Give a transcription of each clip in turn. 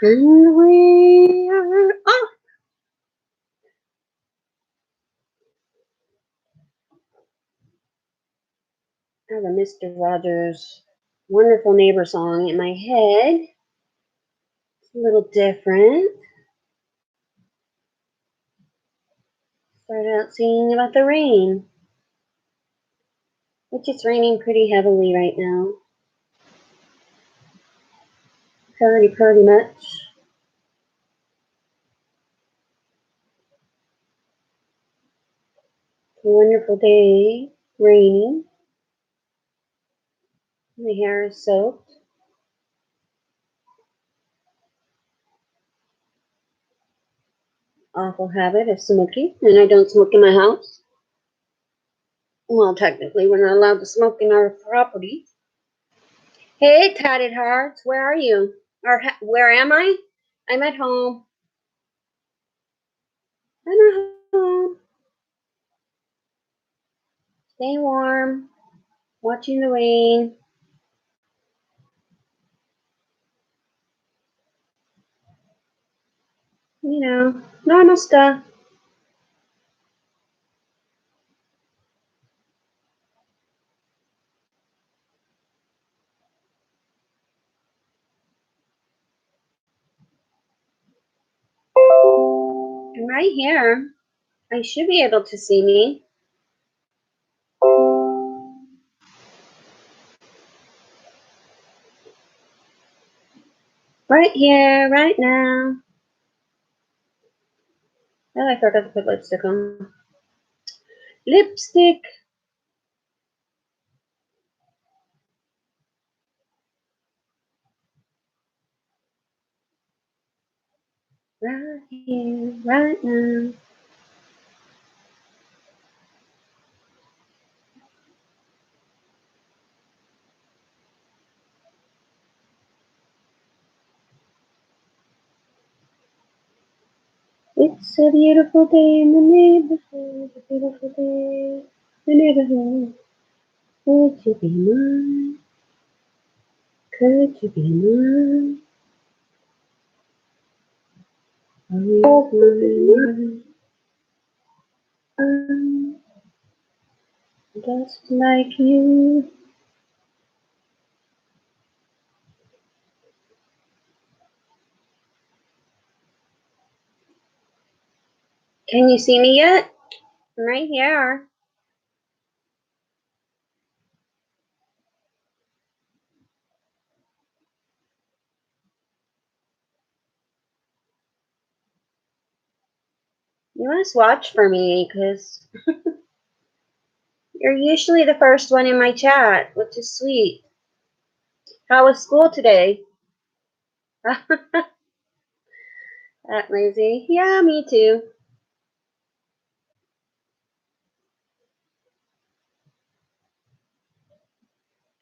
And we are off. I have a Mr. Rogers' Wonderful Neighbor song in my head. It's a little different. Started out singing about the rain, which it's raining pretty heavily right now. Pretty much. It's a wonderful day, raining. My hair is soaked. Awful habit of smoking, and I don't smoke in my house. Well, technically, we're not allowed to smoke in our property. Hey, tatted hearts, where are you? Or where am I? I'm at home. I'm at home. Stay warm. Watching the rain. You know, normal stuff. I'm right here. I should be able to see me. Right here, right now. Oh, I forgot to put lipstick on. Lipstick. Right here, right now. It's a beautiful day in the neighborhood. A beautiful day in the neighborhood. Would you be mine? Could you be mine? Are you mine? Just like you. Can you see me yet? I'm right here. You must watch for me because you're usually the first one in my chat, which is sweet. How was school today? That lazy. Yeah, me too.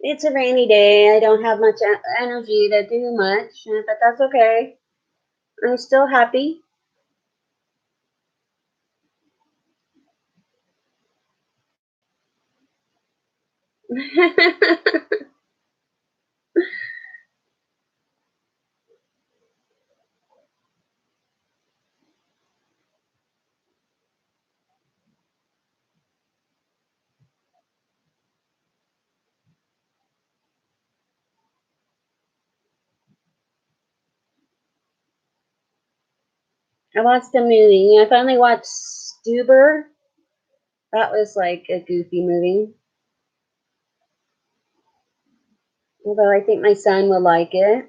It's a rainy day. I don't have much energy to do much, but that's okay. I'm still happy. I watched a movie. I finally watched Stuber. That was like a goofy movie. Although I think my son will like it.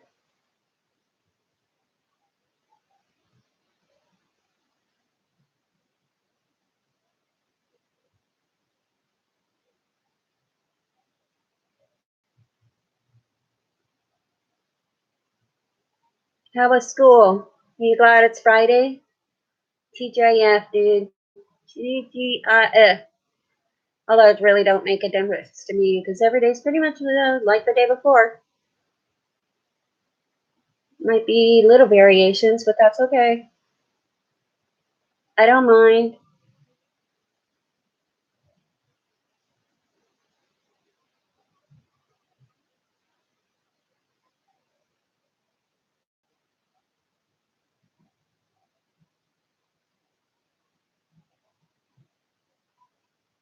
How was school? Are you glad it's Friday? TGIF, dude. TGIF. Although it really don't make a difference to me because every day's pretty much like the day before. Might be little variations, but that's okay. I don't mind.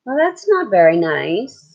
Well, that's not very nice.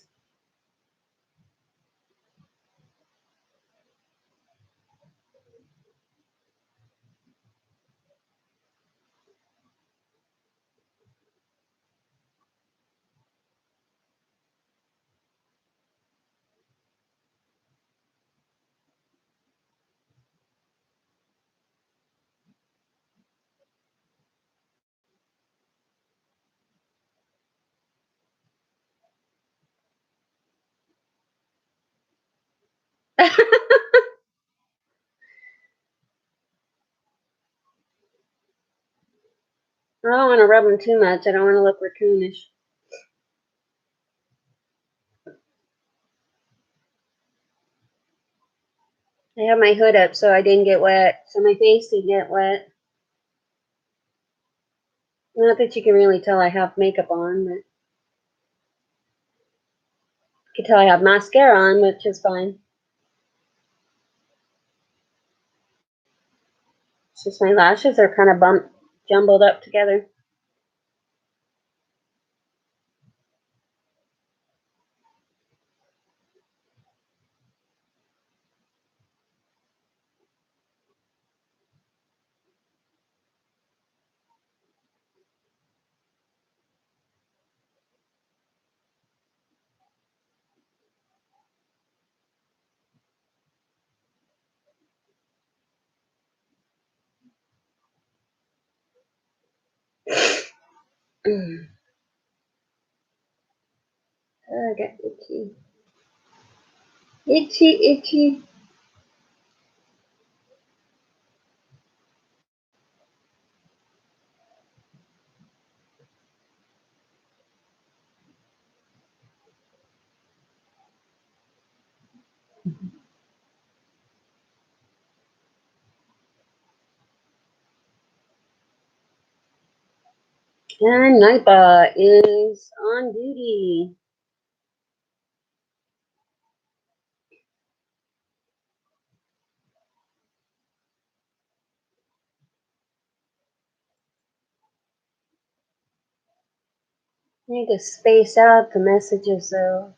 I don't want to rub them too much. I don't want to look raccoonish. I have my hood up so I didn't get wet, so my face didn't get wet. Not that you can really tell I have makeup on, but you can tell I have mascara on, which is fine. It's just my lashes are kind of jumbled up together. Oh, I got itchy. Itchy, itchy. And Nightbot is on duty. I need to space out the messages though.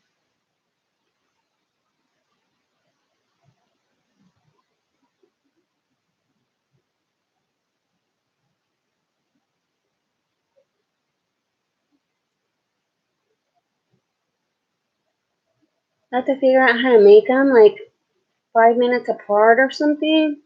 I have to figure out how to make them like 5 minutes apart or something.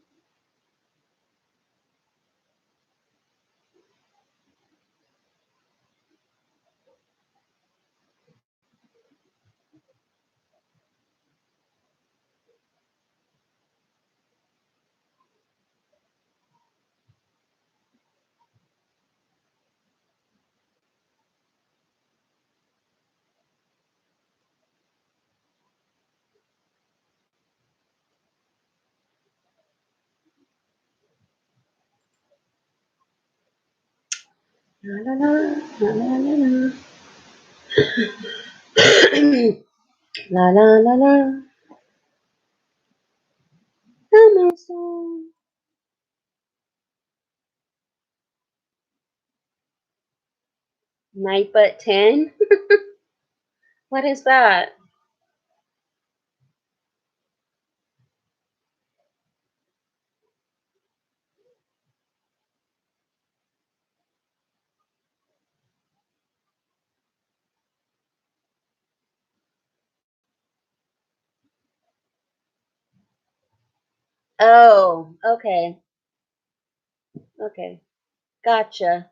La la la la la la la. La la la la. Amazon. Nightbot 10? What is that? Oh, okay. Okay. Gotcha.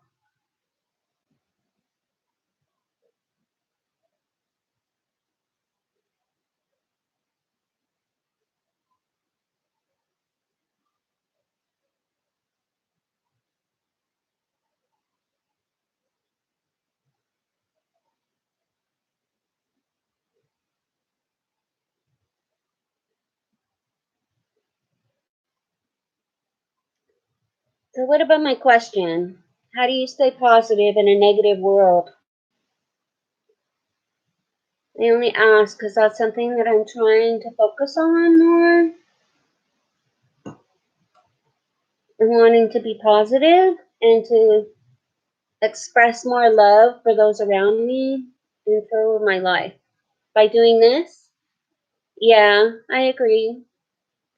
So what about my question? How do you stay positive in a negative world? I only ask because that's something that I'm trying to focus on more. And wanting to be positive and to express more love for those around me improve my life. By doing this, yeah, I agree.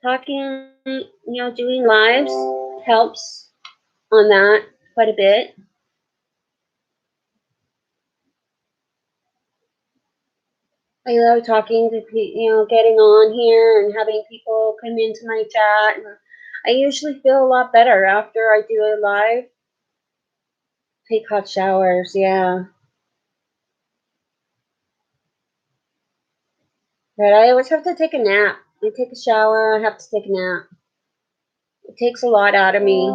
Talking, doing lives helps on that quite a bit. I love talking to people, getting on here and having people come into my chat. And I usually feel a lot better after I do a live. Take hot showers, yeah. But I always have to take a nap. I take a shower, I have to take a nap. It takes a lot out of me.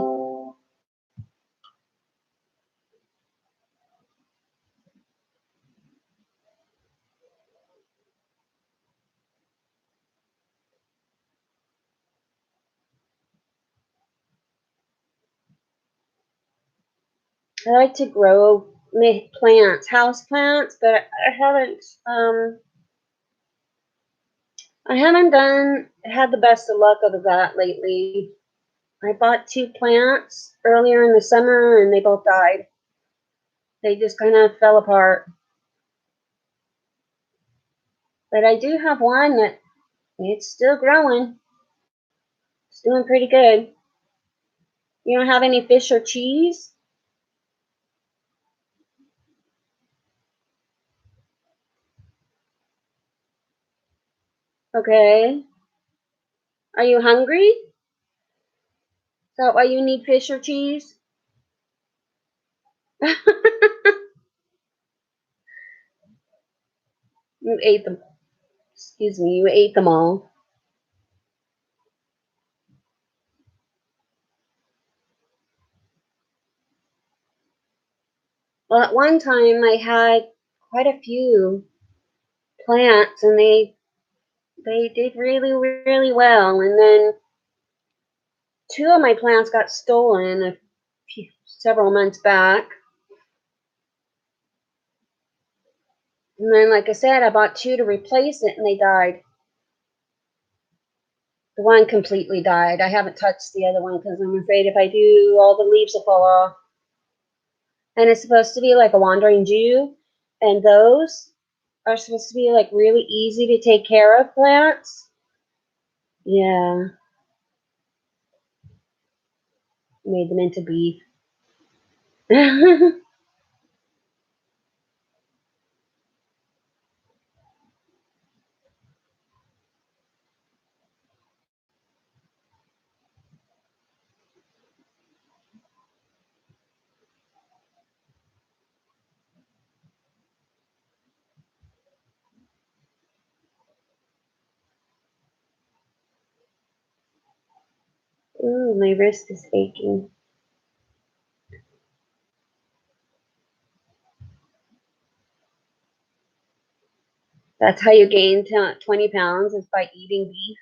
I like to grow plants, house plants, but I haven't had the best of luck of that lately. I bought 2 plants earlier in the summer and they both died. They just kind of fell apart. But I do have one that it's still growing. It's doing pretty good. You don't have any fish or cheese? Okay. Are you hungry? Is that why you need fish or cheese? You ate them. Excuse me, you ate them all. Well, at one time I had quite a few plants and they did really, really well. And then 2 of my plants got stolen several months back. And then, like I said, I bought 2 to replace it and they died. The one completely died. I haven't touched the other one because I'm afraid if I do, all the leaves will fall off. And it's supposed to be like a wandering Jew. And those are supposed to be like really easy to take care of plants. Yeah, made them into beef. Ooh, my wrist is aching. That's how you gain 20 pounds is by eating beef.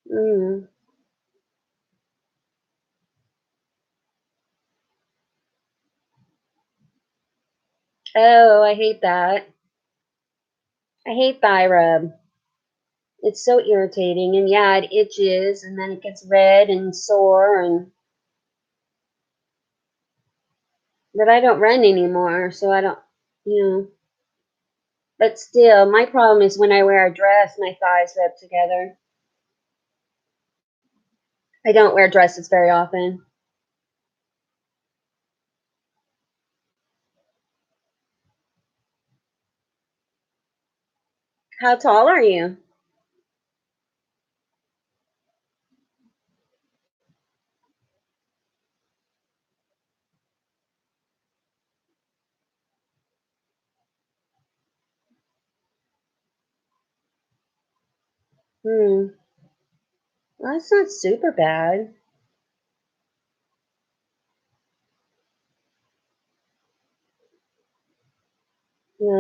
Mm. Oh, I hate that. I hate thigh rub. It's so irritating, and yeah, it itches, and then it gets red and sore, and but I don't run anymore, so I don't, you know. But still, my problem is when I wear a dress, my thighs rub together. I don't wear dresses very often. How tall are you? Hmm. Well, that's not super bad.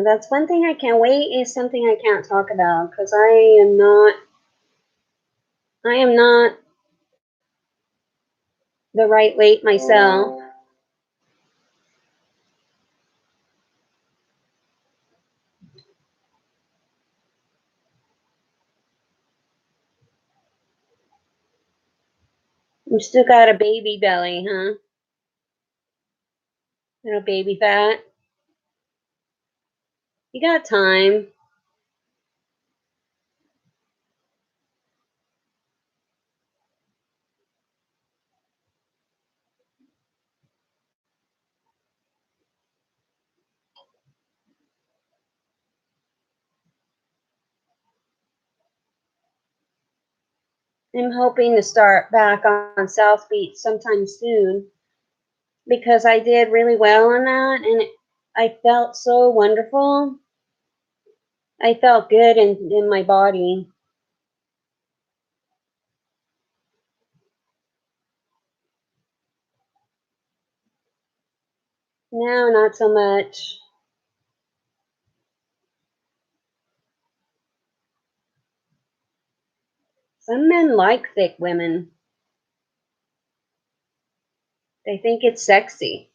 That's one thing I can't wait is something I can't talk about because I am not the right weight myself. You still got a baby belly, huh? Little baby fat. You got time. I'm hoping to start back on South Beach sometime soon because I did really well on that and I felt so wonderful. I felt good in my body. Now, not so much. Some men like thick women. They think it's sexy.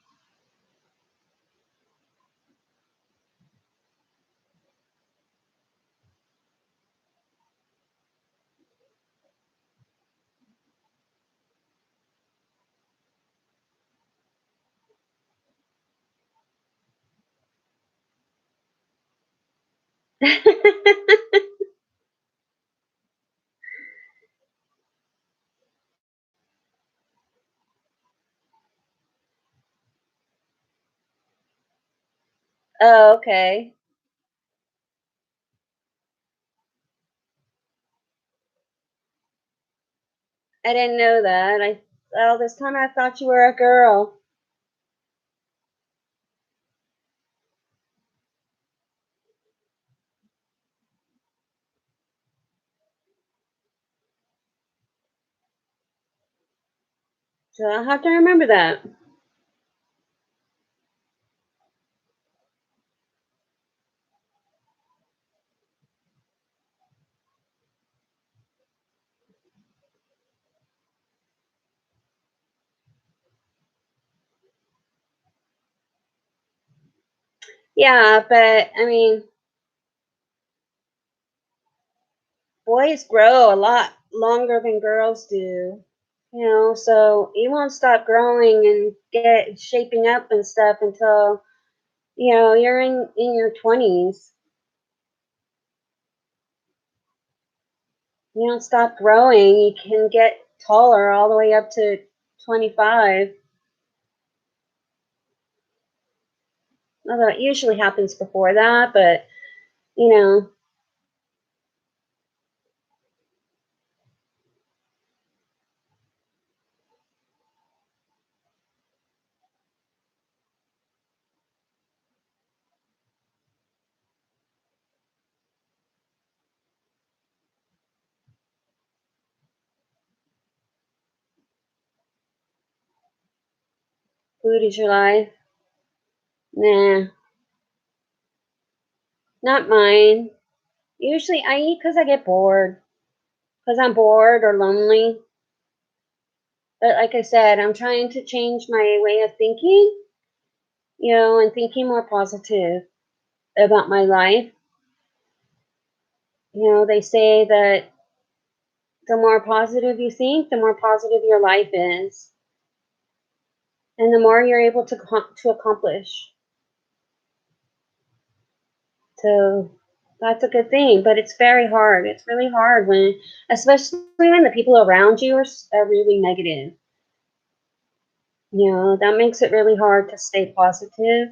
Oh, okay. I didn't know that. All this time I thought you were a girl. So I'll have to remember that. Yeah, but I mean, boys grow a lot longer than girls do. So you won't stop growing and get shaping up and stuff until, you're in your 20s. You don't stop growing. You can get taller all the way up to 25. Although it usually happens before that, but you know, food is your life. Nah, not mine. Usually I eat because I get bored, because I'm bored or lonely. But like I said, I'm trying to change my way of thinking, and thinking more positive about my life. They say that the more positive you think, the more positive your life is, and the more you're able to accomplish. So that's a good thing, but it's very hard. It's really hard especially when the people around you are really negative. That makes it really hard to stay positive.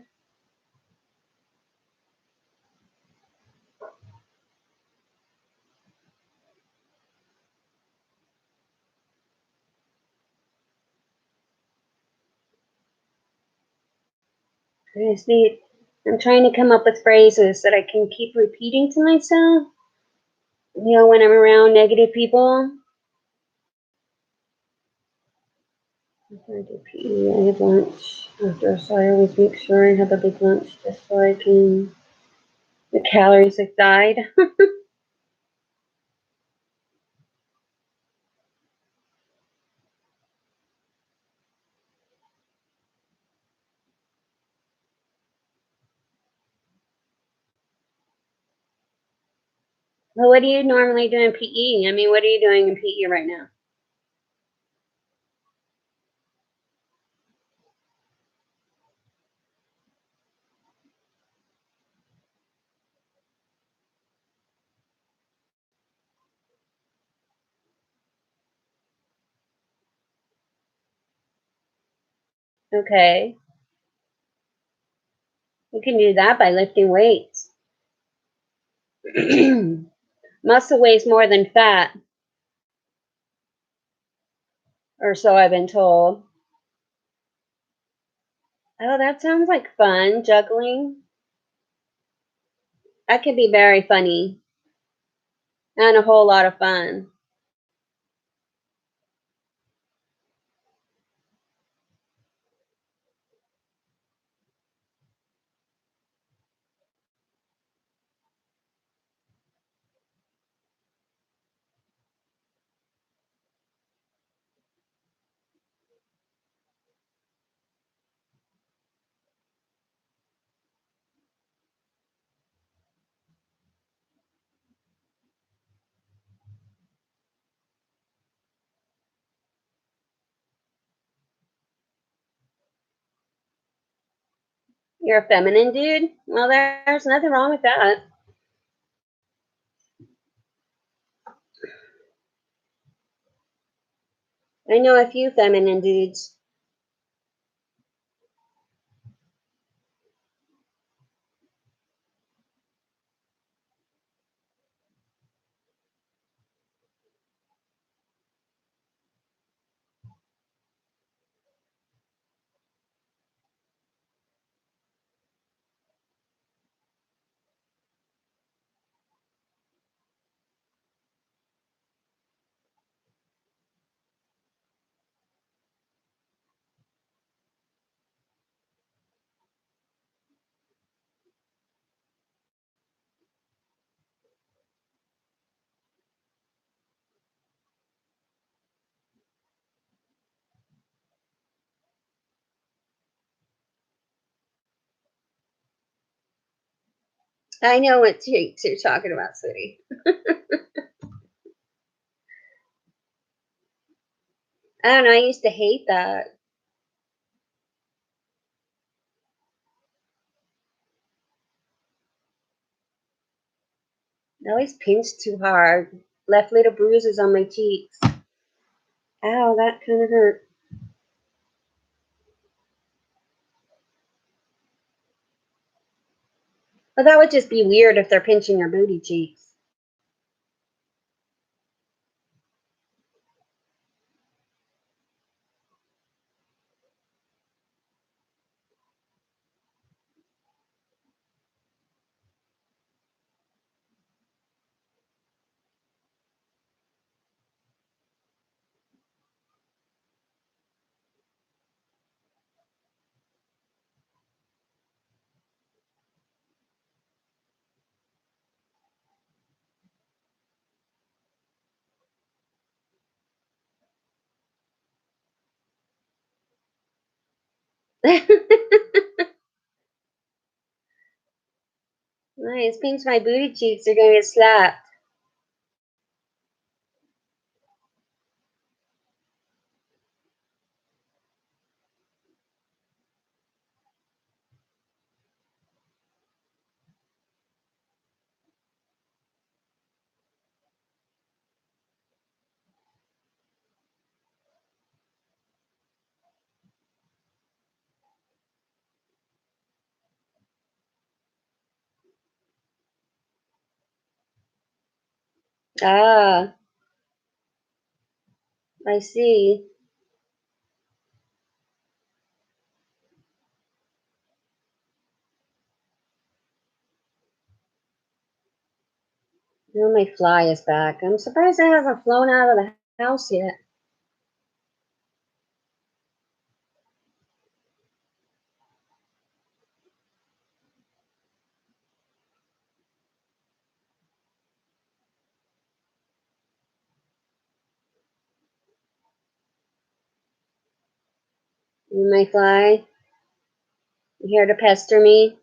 I just need, I'm trying to come up with phrases that I can keep repeating to myself, when I'm around negative people. After I do PE, I have lunch after, so I always make sure I have a big lunch just so I can The calories have died. Well, what do you normally do in PE? I mean, what are you doing in PE right now? Okay. You can do that by lifting weights. Muscle weighs more than fat, or so I've been told. Oh, that sounds like fun, juggling. That could be very funny and a whole lot of fun. You're a feminine dude? Well, there's nothing wrong with that. I know a few feminine dudes. I know what cheeks you're talking about, sweetie. I don't know. I used to hate that. I always pinched too hard. Left little bruises on my cheeks. Ow, that kind of hurt. But that would just be weird if they're pinching your booty cheeks. Nice. Pinch my booty cheeks. They're going to get slapped. Ah, I see. Now my fly is back. I'm surprised it hasn't flown out of the house yet. You may fly. You here to pester me?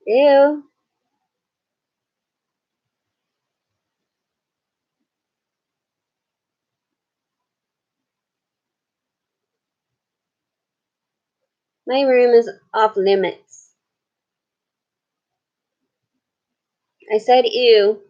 Ew. My room is off limits. I said ew.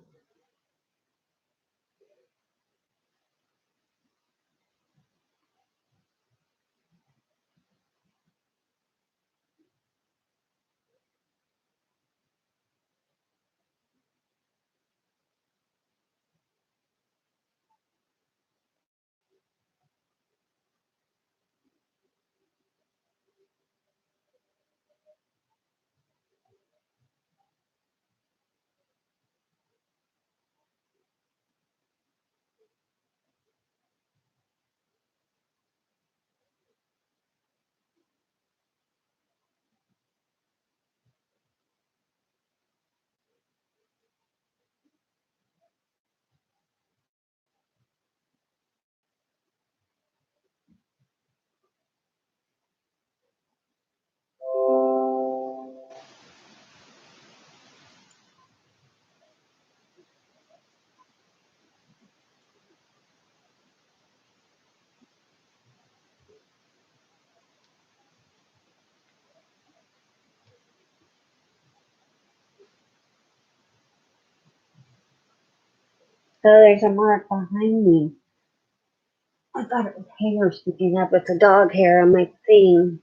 Oh, there's a mark behind me. I thought it was hair sticking up. It's a dog hair on my thing.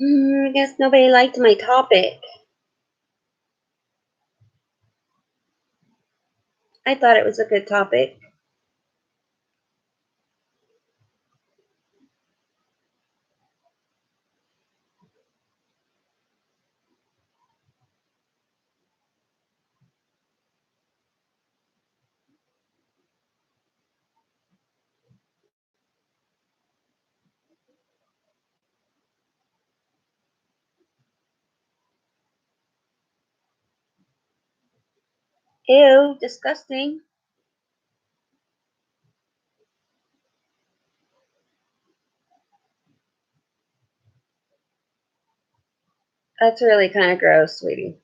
I guess nobody liked my topic. I thought it was a good topic. Ew, disgusting. That's really kind of gross, sweetie.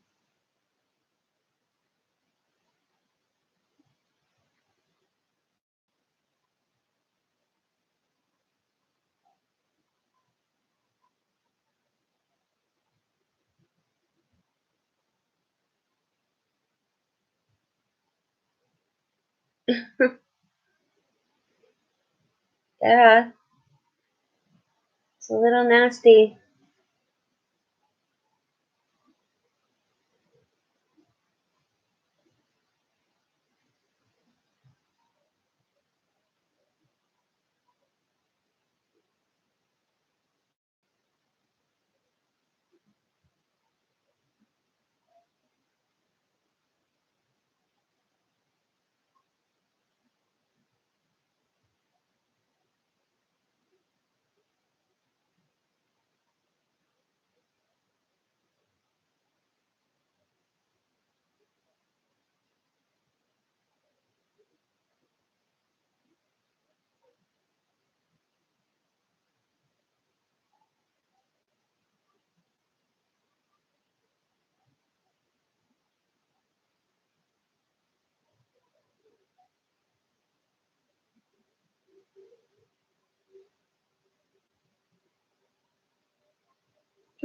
Yeah, it's a little nasty.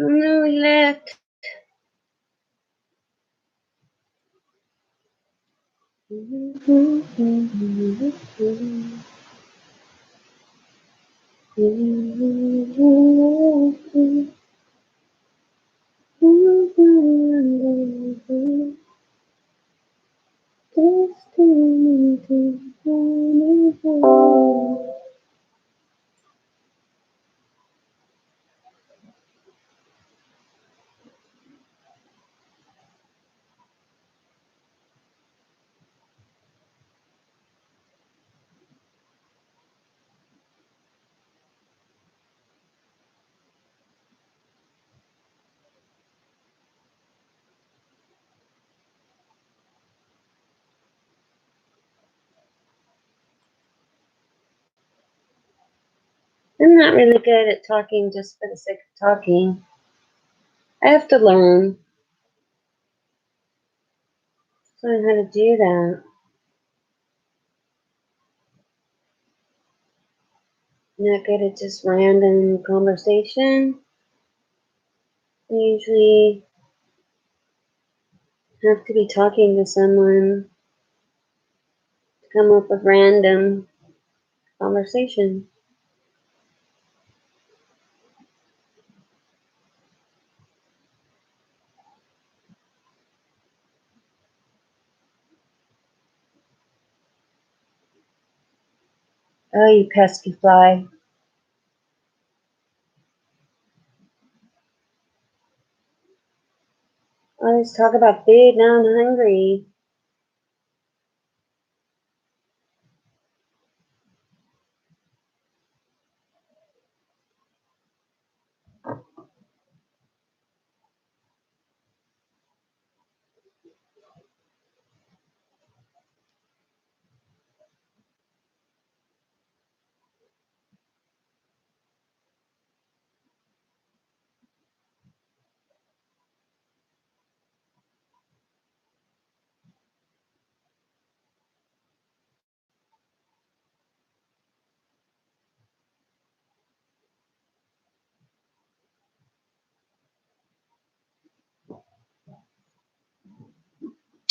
Oh no, he left. I'm not really good at talking just for the sake of talking. I have to learn how to do that. I'm not good at just random conversation. I usually have to be talking to someone to come up with random conversation. Oh, you pesky fly. Let's talk about food. Now I'm hungry.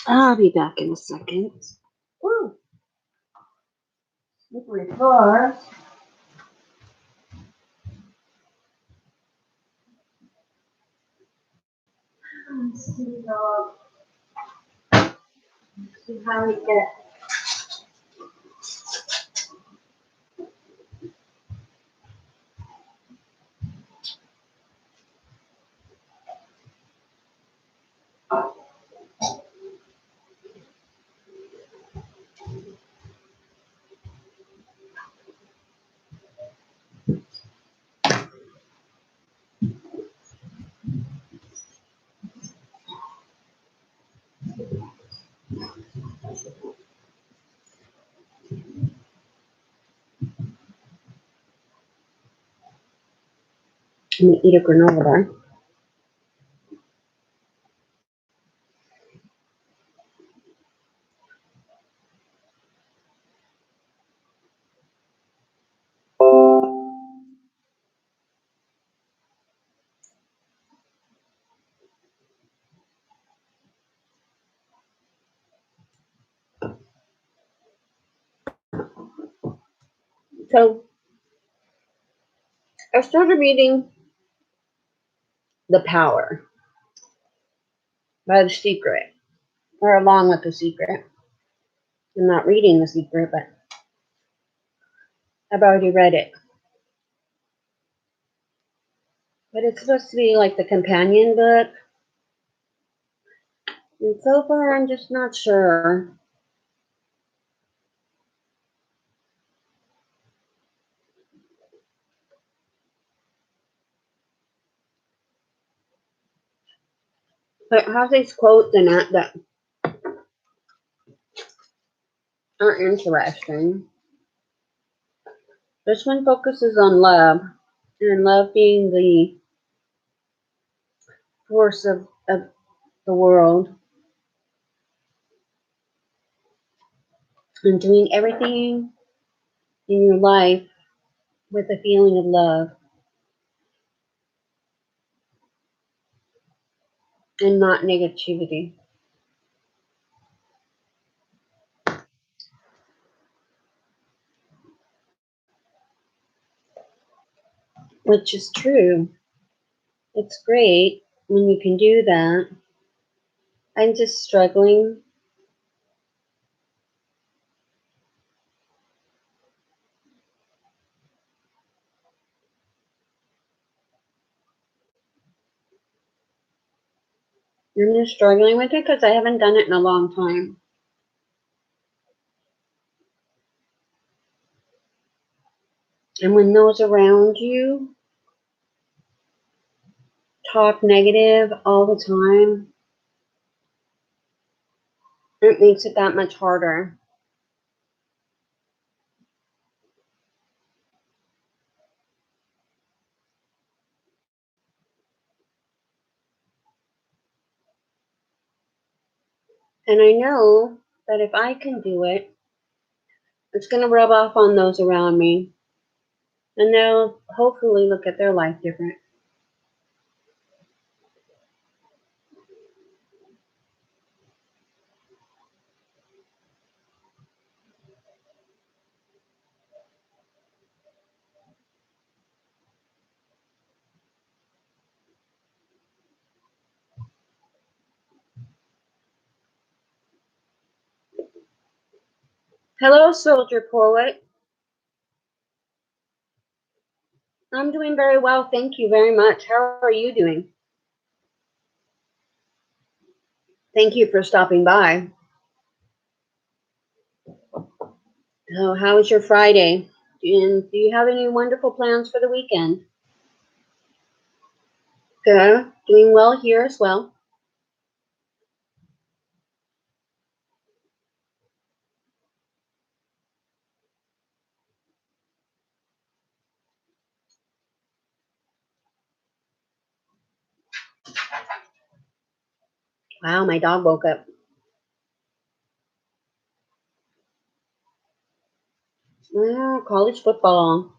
I'll be back in a second. Woo! Slippery floors. Let's see how we get. I'm gonna eat a granola bar. So I started reading The Power by The Secret, or along with The Secret. I'm not reading The Secret, but I've already read it. But it's supposed to be like the companion book. And so far, I'm just not sure. But it has these quotes in it that are interesting. This one focuses on love, and love being the force of the world, and doing everything in your life with a feeling of love and not negativity. Which is true. It's great when you can do that. I'm just struggling. I'm just struggling with it because I haven't done it in a long time. And when those around you talk negative all the time, it makes it that much harder. And I know that if I can do it, it's going to rub off on those around me. And they'll hopefully look at their life different. Hello, Soldier Poet. I'm doing very well. Thank you very much. How are you doing? Thank you for stopping by. So, how was your Friday? And do you have any wonderful plans for the weekend? Good. Doing well here as well. Wow, my dog woke up. College football.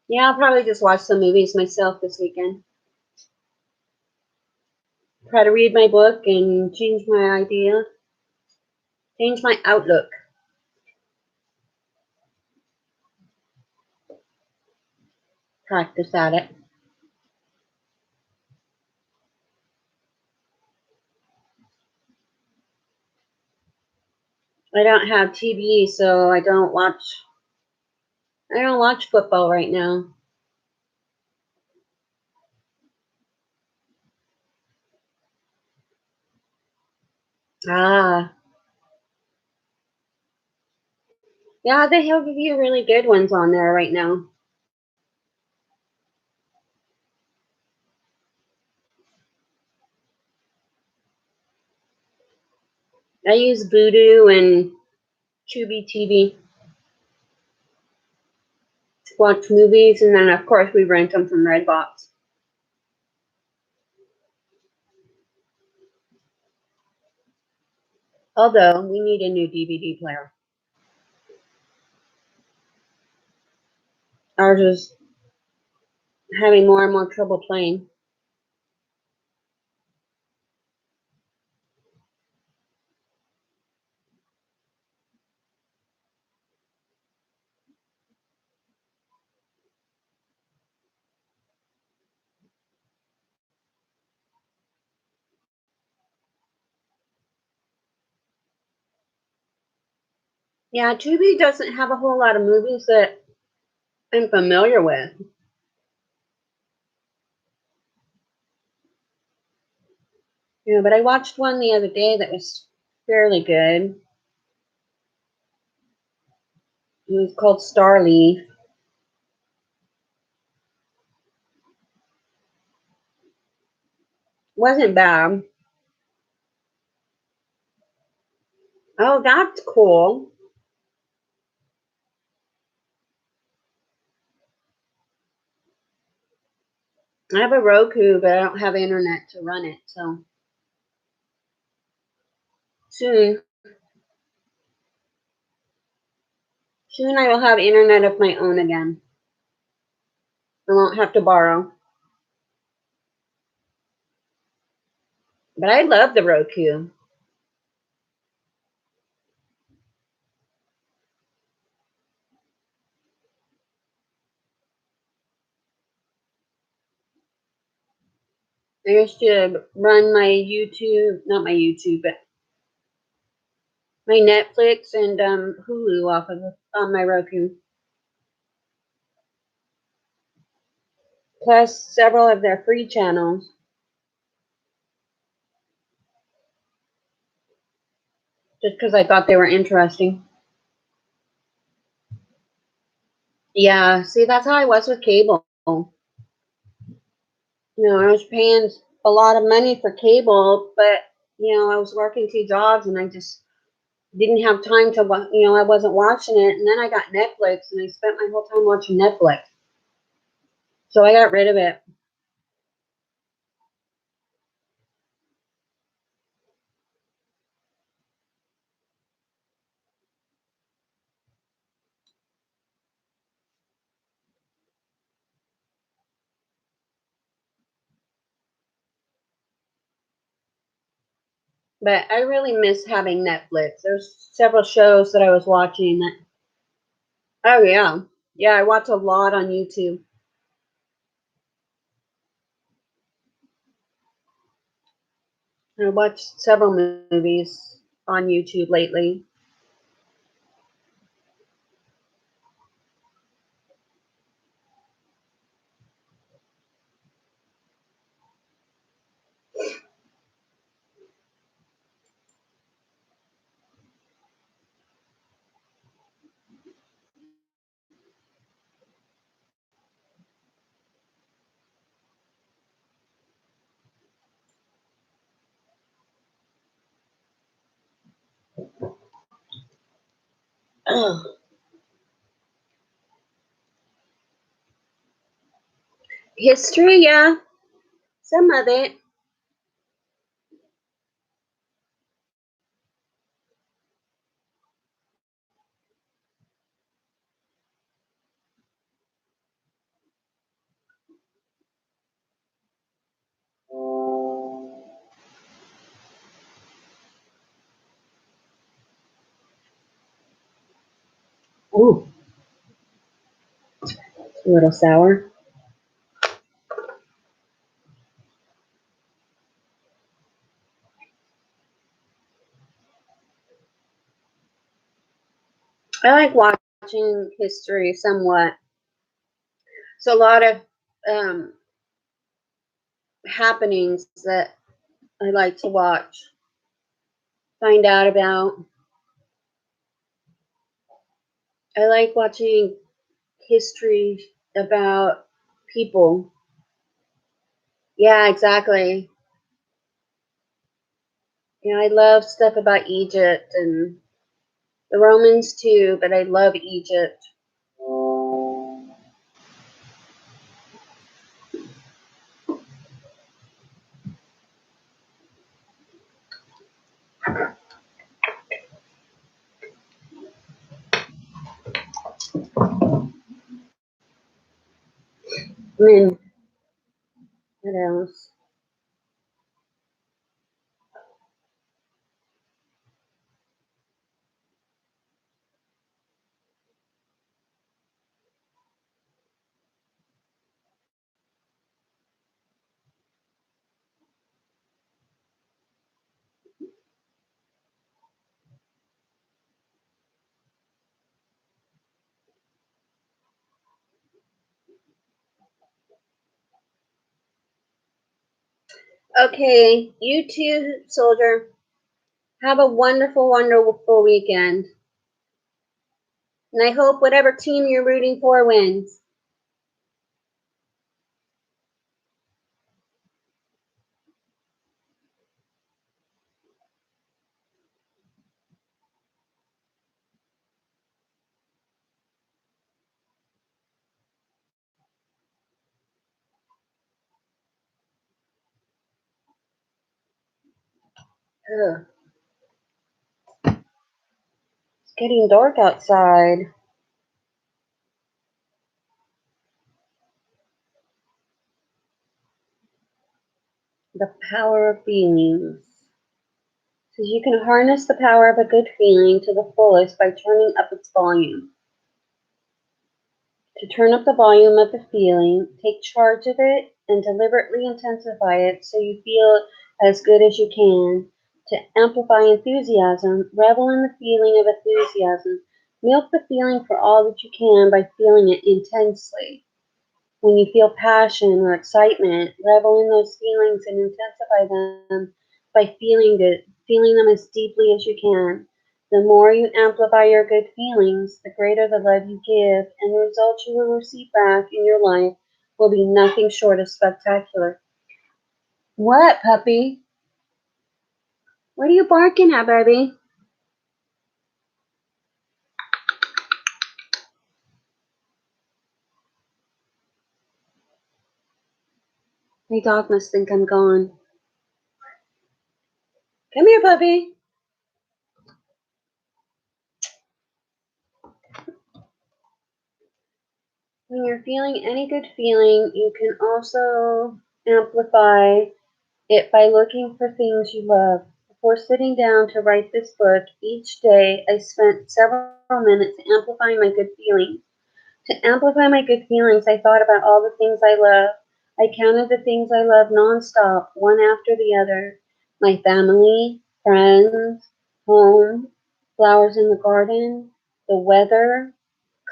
Yeah, I'll probably just watch some movies myself this weekend. Try to read my book and change my idea, change my outlook. Practice at it. I don't have TV, so I don't watch. I don't watch football right now. Ah, yeah, they have a few really good ones on there right now. I use Voodoo and Tubi TV to watch movies, and then of course we rent them from Redbox. Although we need a new DVD player. Ours is having more and more trouble playing. Yeah, Tubi doesn't have a whole lot of movies that I'm familiar with. Yeah, but I watched one the other day that was fairly good. It was called Starleaf. Wasn't bad. Oh, that's cool. I have a Roku, but I don't have internet to run it, so soon. Soon I will have internet of my own again. I won't have to borrow. But I love the Roku. I used to run my YouTube, not my YouTube, but my Netflix and Hulu off of on my Roku. Plus several of their free channels. Just because I thought they were interesting. Yeah, see, that's how I was with cable. I was paying a lot of money for cable, but I was working 2 jobs and I just didn't have time to I wasn't watching it. And then I got Netflix and I spent my whole time watching Netflix. So I got rid of it. But I really miss having Netflix. There's several shows that I was watching that. Oh yeah, yeah. I watch a lot on YouTube. I watched several movies on YouTube lately. History, yeah, some of it. Ooh, a little sour. I like watching history somewhat. It's a lot of um, happenings that I like to watch, find out about. I like watching history about people. Yeah, exactly. I love stuff about Egypt and the Romans too, but I love Egypt. I mean, what else? Okay, you too, soldier. Have a wonderful, wonderful weekend. And I hope whatever team you're rooting for wins. Ugh, it's getting dark outside. The power of feelings. So you can harness the power of a good feeling to the fullest by turning up its volume. To turn up the volume of the feeling, take charge of it and deliberately intensify it so you feel as good as you can. To amplify enthusiasm, revel in the feeling of enthusiasm. Milk the feeling for all that you can by feeling it intensely. When you feel passion or excitement, revel in those feelings and intensify them by feeling them as deeply as you can. The more you amplify your good feelings, the greater the love you give, and the results you will receive back in your life will be nothing short of spectacular. What, puppy? What are you barking at, baby? My dog must think I'm gone. Come here, puppy. When you're feeling any good feeling, you can also amplify it by looking for things you love. Before sitting down to write this book, each day I spent several minutes amplifying my good feelings. To amplify my good feelings, I thought about all the things I love. I counted the things I love nonstop, one after the other. My family, friends, home, flowers in the garden, the weather,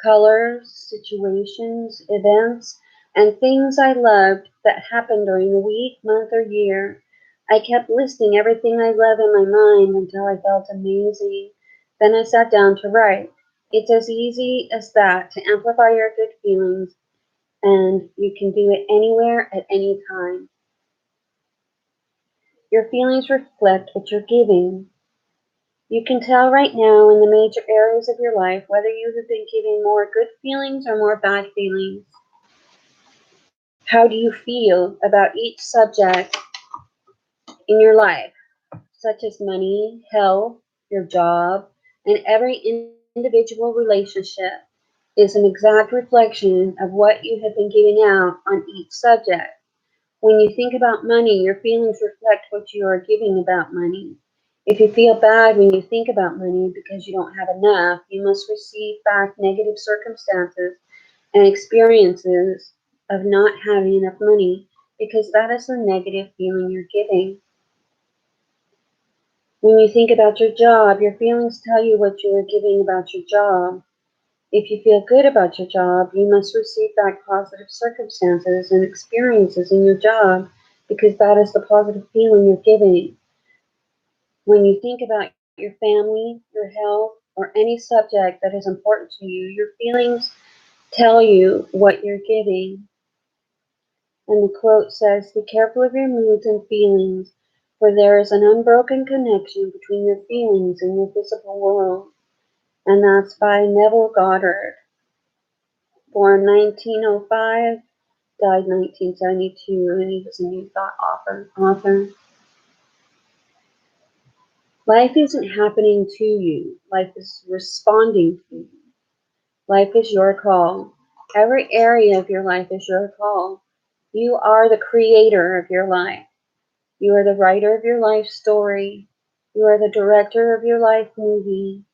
colors, situations, events, and things I loved that happened during the week, month, or year. I kept listing everything I love in my mind until I felt amazing. Then I sat down to write. It's as easy as that to amplify your good feelings, and you can do it anywhere at any time. Your feelings reflect what you're giving. You can tell right now in the major areas of your life whether you have been giving more good feelings or more bad feelings. How do you feel about each subject in your life, such as money, health, your job, and every individual relationship is an exact reflection of what you have been giving out on each subject. When you think about money, your feelings reflect what you are giving about money. If you feel bad when you think about money because you don't have enough, you must receive back negative circumstances and experiences of not having enough money because that is the negative feeling you're giving. When you think about your job, your feelings tell you what you are giving about your job. If you feel good about your job, you must receive back positive circumstances and experiences in your job because that is the positive feeling you're giving. When you think about your family, your health, or any subject that is important to you, your feelings tell you what you're giving. And the quote says, "Be careful of your moods and feelings, for there is an unbroken connection between your feelings and your physical world." And that's by Neville Goddard, born 1905, died 1972, and he was a New Thought author. Life isn't happening to you. Life is responding to you. Life is your call. Every area of your life is your call. You are the creator of your life. You are the writer of your life story. You are the director of your life movie.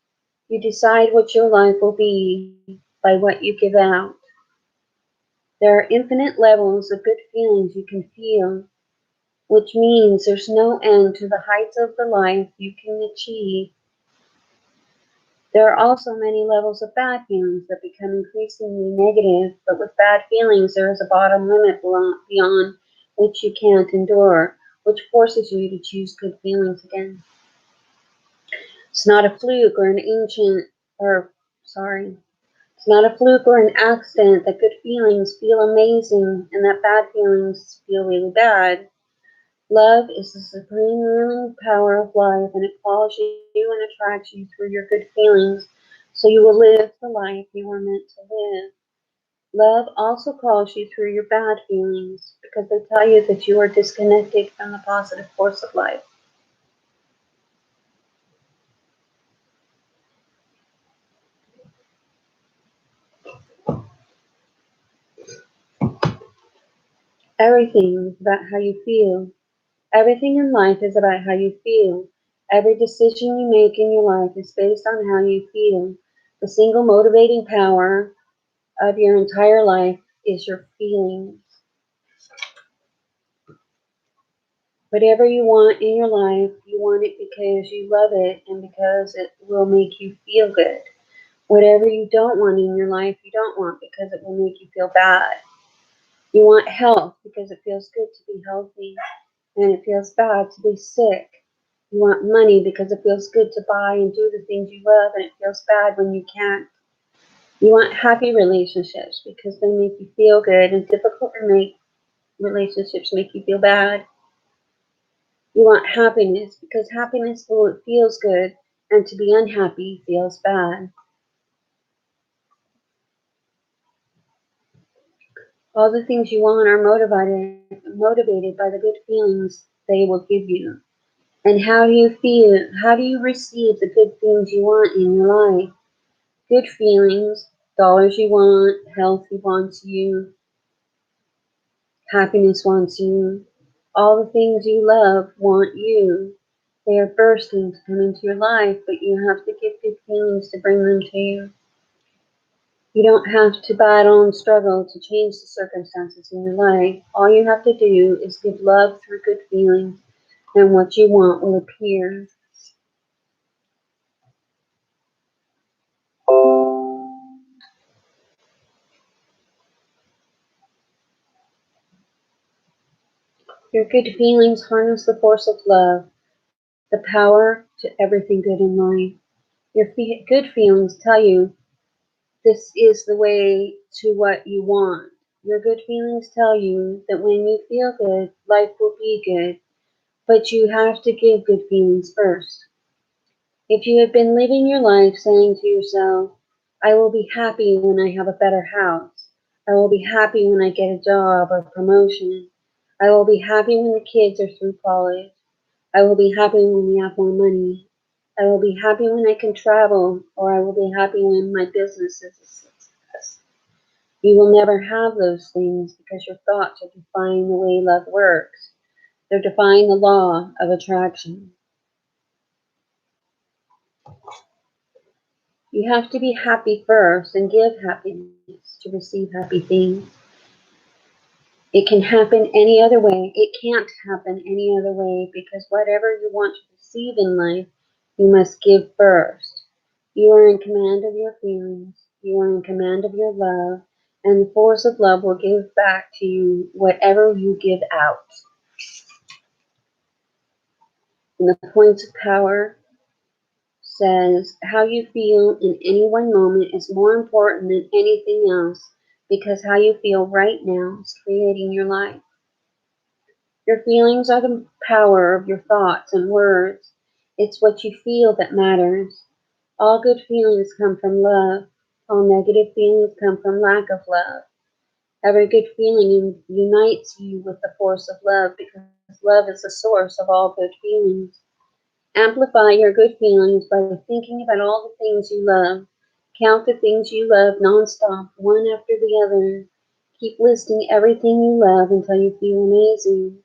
You decide what your life will be by what you give out. There are infinite levels of good feelings you can feel, which means there's no end to the heights of the life you can achieve. There are also many levels of bad feelings that become increasingly negative, but with bad feelings there is a bottom limit beyond which you can't endure, which forces you to choose good feelings again. It's not a fluke or an it's not a fluke or an accident that good feelings feel amazing and that bad feelings feel really bad. Love is the supreme ruling power of life, and it follows you and attracts you through your good feelings, so you will live the life you were meant to live. Love also calls you through your bad feelings because they tell you that you are disconnected from the positive force of life. Everything is about how you feel. Everything in life is about how you feel. Every decision you make in your life is based on how you feel. The single motivating power of your entire life is your feelings. Whatever you want in your life, you want it because you love it and because it will make you feel good. Whatever you don't want in your life, you don't want because it will make you feel bad. You want health because it feels good to be healthy and it feels bad to be sick. You want money because it feels good to buy and do the things you love and it feels bad when you can't. You want happy relationships because they make you feel good and difficult relationships make you feel bad. You want happiness because happiness feels good and to be unhappy feels bad. All the things you want are motivated by the good feelings they will give you. And how do you feel? How do you receive the good things you want in your life? Good feelings, dollars you want, health wants you, happiness wants you. All the things you love want you. They are bursting to come into your life, but you have to give good feelings to bring them to you. You don't have to battle and struggle to change the circumstances in your life. All you have to do is give love through good feelings, and what you want will appear. Your good feelings harness the force of love, the power to everything good in life. Your good feelings tell you this is the way to what you want. Your good feelings tell you that when you feel good, life will be good, but you have to give good feelings first. If you had been living your life saying to yourself, I will be happy when I have a better house, I will be happy when I get a job or promotion, I will be happy when the kids are through college, I will be happy when we have more money, I will be happy when I can travel, or I will be happy when my business is a success. You will never have those things because your thoughts are defying the way love works. They're defying the law of attraction. You have to be happy first and give happiness to receive happy things. It can happen any other way. It can't happen any other way because whatever you want to receive in life, you must give first. You are in command of your feelings. You are in command of your love. And the force of love will give back to you whatever you give out. And the points of power says how you feel in any one moment is more important than anything else because how you feel right now is creating your life. Your feelings are the power of your thoughts and words. It's what you feel that matters. All good feelings come from love. All negative feelings come from lack of love. Every good feeling unites you with the force of love because love is the source of all good feelings. Amplify your good feelings by thinking about all the things you love. Count the things you love nonstop, one after the other. Keep listing everything you love until you feel amazing.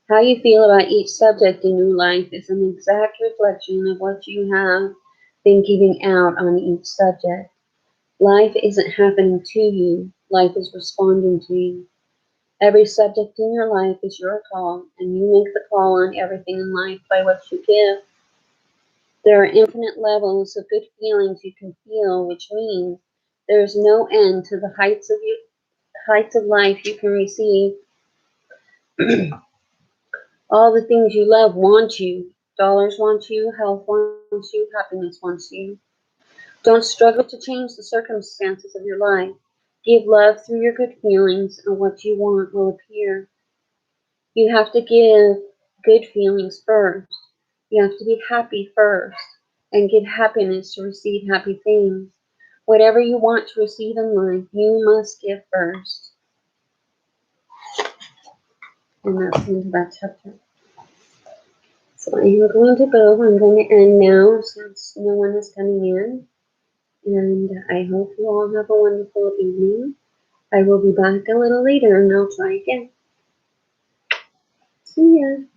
How you feel about each subject in your life is an exact reflection of what you have been giving out on each subject. Life isn't happening to you, life is responding to you. Every subject in your life is your call, and you make the call on everything in life by what you give. There are infinite levels of good feelings you can feel, which means there is no end to the heights of life you can receive. All the things you love want you. Dollars want you, health wants you, happiness wants you. Don't struggle to change the circumstances of your life. Give love through your good feelings, and what you want will appear. You have to give good feelings first. You have to be happy first and give happiness to receive happy things. Whatever you want to receive in life, you must give first. And that's the end of that chapter. So I am going to go. I'm going to end now since no one is coming in. And I hope you all have a wonderful evening. I will be back a little later and I'll try again. See ya.